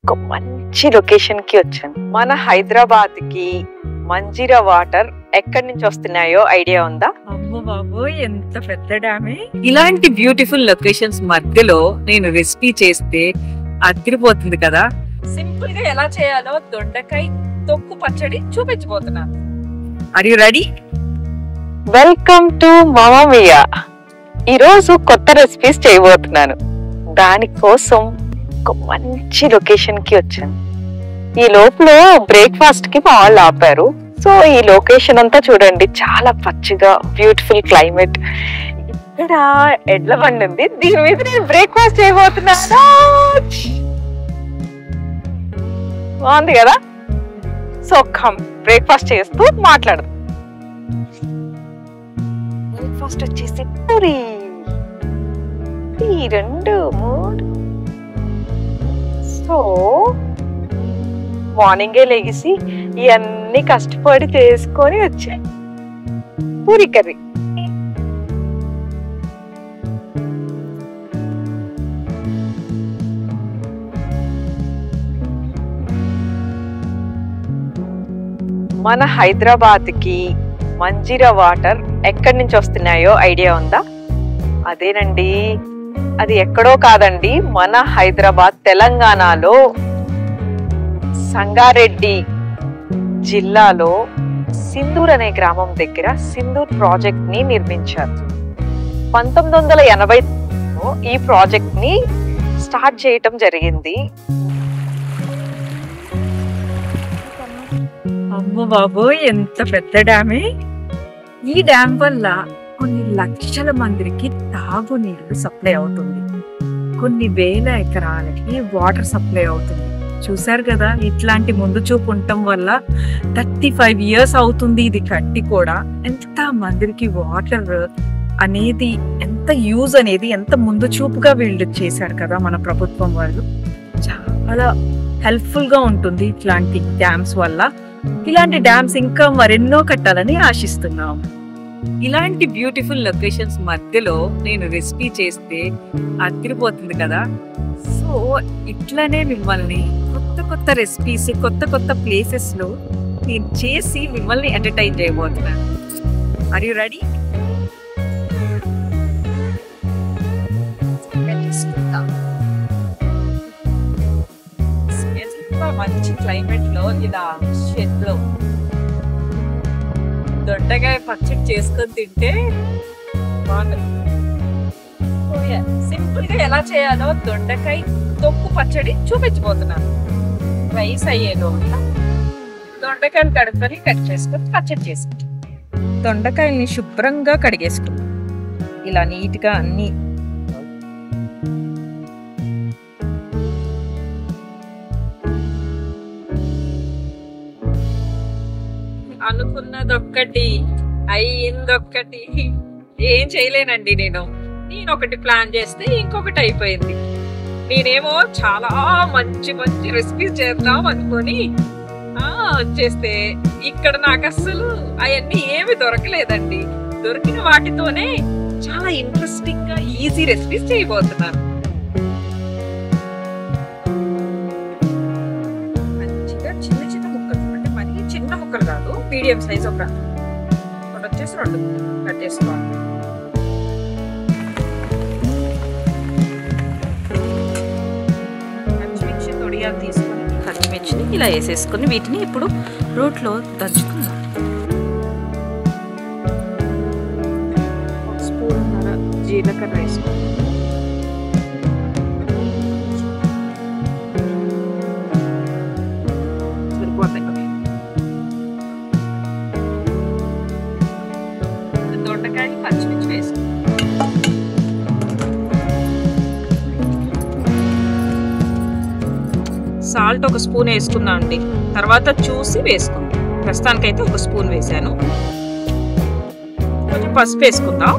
ఒక మంచి లొకేషన్ కి వచ్చాను. మన హైదరాబాద్ కి మంజీరా వాటర్ ఎక్కడి నుంచి వస్తున్నాయో ఐడియా ఉందా? అమ్మో బాబోయ్, ఎంత పెద్ద డ్యామే! ఇలాంటి బ్యూటిఫుల్ లొకేషన్స్ మధ్యలో నేను రెసిపీ చేస్తే అదిరిపోతుంది కదా. సింపుల్ గా ఎలా చేయాలో దొండకాయ తొక్కు పచ్చడి చూపించబోతున్నాను. Are you ready? Welcome to Mama Mia. ఈరోజు కొత్త రెసిపీస్ చేయబోతున్నాను. దానికోసం ఒక మంచి లొకేషన్ కి వచ్చాను. ఈ లోపల బ్రేక్ఫాస్ట్ కి మా వాళ్ళు ఆపారు. సో ఈ లొకేషన్ అంతా చూడండి, చాలా పచ్చిగా బ్యూటిఫుల్ క్లైమేట్. ఇక్కడ ఎడ్ల బండి ఉంది, దీని మీద నేను బ్రేక్ఫాస్ట్ చేయబోతున్నాను. బాగుంది కదా? సో బ్రేక్ఫాస్ట్ చేస్తూ మాట్లాడదు. బ్రేక్ఫాస్ట్ వచ్చేసి పూరి, 2 3. సో మార్నింగే లేచి ఇవన్నీ కష్టపడి చేసుకొని వచ్చాయి. పూరి కర్రీ. మన హైదరాబాద్ కి మంజీరా వాటర్ ఎక్కడి నుంచి వస్తున్నాయో ఐడియా ఉందా? అదేనండి, అది ఎక్కడో కాదండి, మన హైదరాబాద్ తెలంగాణలో సంగారెడ్డి జిల్లాలో సింధూర్ అనే గ్రామం దగ్గర సింధూర్ ప్రాజెక్ట్ ని నిర్మించారు. 1980లో ఈ ప్రాజెక్ట్ ని స్టార్ట్ చేయటం జరిగింది. అమ్మో బాబోయ్, ఎంత పెద్ద డ్యామే! ఈ డ్యామ్ వల్ల కొన్ని లక్షల మందికి తాగునీరు సప్లై అవుతుంది. కొన్ని వేల ఎకరాలకి వాటర్ సప్లై అవుతుంది. చూసారు కదా, ఇట్లాంటి ముందు చూపు ఉండటం వల్ల 35 years అవుతుంది ఇది కట్టి కూడా. ఎంత మందికి వాటర్ అనేది, ఎంత యూజ్ అనేది, ఎంత ముందు చూపుగా వీళ్ళు చేశారు కదా మన ప్రభుత్వం వాళ్ళు. చాలా హెల్ప్ఫుల్ గా ఉంటుంది ఇట్లాంటి డ్యామ్స్ వల్ల. ఇలాంటి డ్యామ్స్ ఇంకా మరెన్నో కట్టాలని ఆశిస్తున్నాం. ఇలాంటి బ్యూటిఫుల్ లొకేషన్స్ మధ్యలో నేను రెసిపీ చేస్తే అదిరిపోతుంది కదా. సో ఇట్లానే మిమ్మల్ని కొత్త రెసిపీస్, కొత్త ప్లేసెస్ లో నేను చేసి మిమ్మల్ని ఎంటర్టైన్ చేయబోతున్నాను. Are you ready? మంచి క్లైమేట్ లో ఇలా షెడ్ లో దొండకాయ పచ్చడి చేసుకొని తింటే బాగుంటుంది. సింపుల్ గా ఎలా చేయాలో దొండకాయ తొక్కు పచ్చడి చూపించబోతున్నాను. రైస్ అయ్యేలో దొండకాయలు కడుక్కొని కట్ చేసుకొని పచ్చడి చేసుకుంటాం. దొండకాయల్ని శుభ్రంగా కడిగేసుకుంటాం. ఇలా నీట్ గా అన్ని అనుకున్నదొక్కటి అయ్యిందొక్కటి. ఏం చేయలేనండి నేను ఒకటి ప్లాన్ చేస్తే ఇంకొకటి అయిపోయింది. నేనేమో చాలా మంచి రెసిపీస్ చేద్దాం అనుకొని చేస్తే ఇక్కడ నాకు అస్సలు అవన్నీ ఏమి దొరకలేదండి. దొరికిన వాటితోనే చాలా ఇంట్రెస్టింగ్ గా ఈజీ రెసిపీస్ చేయబోతున్నాను. మంచిగా చిన్న ముక్కలు, అంటే మరీ చిన్న ముక్కలు కాదు, మీడియం సైజ్ ఒకటి వచ్చేసి 2 కట్ చేసుకోవాలి. తీసుకొని పచ్చిమిర్చిని ఇలా వేసేసుకొని వీటిని ఇప్పుడు రోట్లో దంచుకుందాం. 1 స్పూన్ జీలకర్ర వేసుకోండి. సరిపోతాయి. దొండకాయలు పచ్చిమిర్చి వేసుకోండి. సాల్ట్ 1 స్పూన్ వేసుకుందాం అండి, తర్వాత చూసి వేసుకుందాం. ప్రస్తుతానికైతే 1 స్పూన్ వేసాను. కొంచెం పసుపు వేసుకుందాం,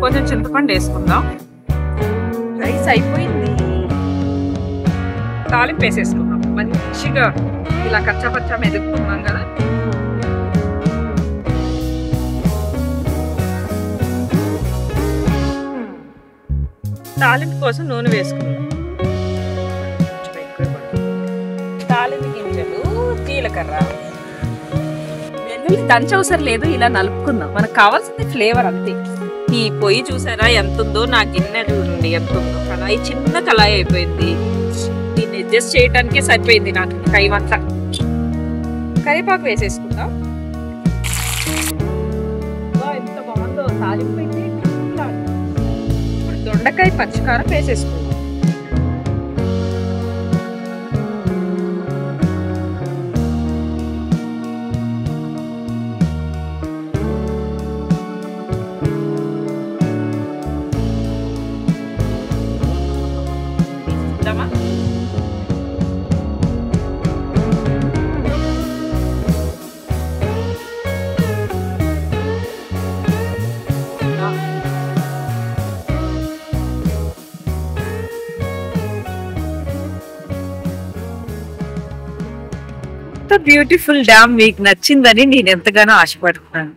కొంచెం చింతపండు వేసుకుందాం. రైస్ అయిపోయింది. తాలింపు వేసేసుకుందాం. మంచిగా ఇలా కచ్చా మెదుపుకున్నాం కదా. తాలింపు కోసం నూనె వేసుకుందాం. జీలకర్ర, వెల్లుల్లి దంచవసరం లేదు, ఇలా నలుపుకుందాం. మనకు కావాల్సింది ఫ్లేవర్ అంతే. ఈ పొయ్యి చూసారా ఎంత ఉందో, నా గిన్నె చూడండి ఎంత ఉందో. కళాయి చిన్న కళాయి అయిపోయింది. దీన్ని అడ్జస్ట్ చేయడానికే సరిపోయింది నాకు టైం అంతా. కరివేపాకు వేసేసుకుందాం. ఎంత బాగుందో తాలింపు అయితే. ఇప్పుడు దొండకాయ పచ్చికారం వేసేసుకుందాం. బ్యూటిఫుల్ డ్యామ్ మీకు నచ్చిందని నేను ఎంతగానో ఆశపడుతున్నాను.